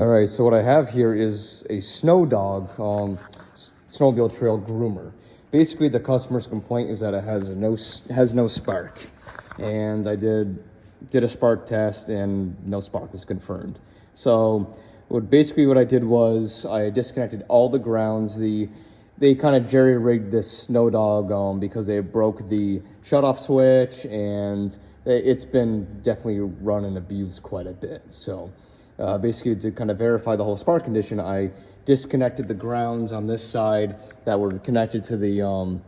All right, so what I have here is a Sno-Dog snowmobile trail groomer. Basically, the customer's complaint is that it has no spark, and I did a spark test, and no spark was confirmed. So, what I did was I disconnected all the grounds. They kind of jerry-rigged this Sno-Dog because they broke the shutoff switch, and it's been definitely run and abused quite a bit. So. Basically, to kind of verify the whole spark condition, I disconnected the grounds on this side that were connected to the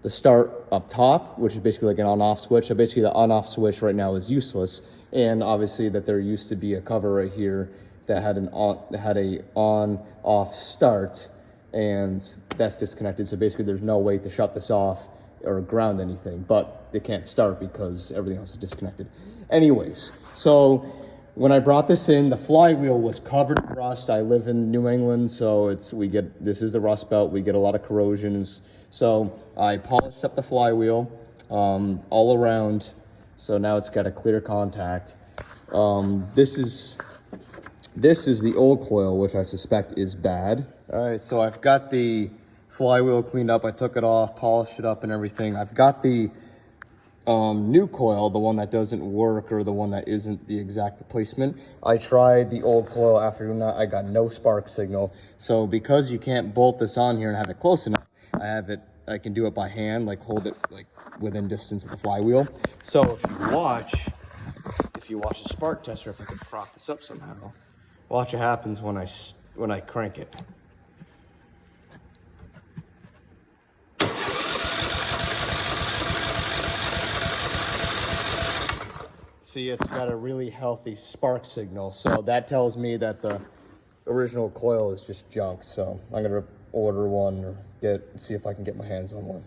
start up top, which is basically like an on-off switch. So basically, the on-off switch right now is useless, and obviously that there used to be a cover right here that had a on-off start, and that's disconnected. So basically, there's no way to shut this off or ground anything, but they can't start because everything else is disconnected. Anyways, so. When I brought this in, the flywheel was covered in rust. I live in New England, so this is the Rust Belt. We get a lot of corrosions. So I polished up the flywheel all around. So now it's got a clear contact. This is the old coil, which I suspect is bad. All right, so I've got the flywheel cleaned up. I took it off, polished it up and everything. I've got the new coil, the one that doesn't work or the one that isn't the exact replacement. I tried the old coil after doing that. I got no spark signal. So because you can't bolt this on here and have it close enough, I can do it by hand, like hold it like within distance of the flywheel. So if you watch the spark tester, if I can prop this up somehow, watch what happens when I crank it. See, it's got a really healthy spark signal, so that tells me that the original coil is just junk. So I'm gonna order one or see if I can get my hands on one.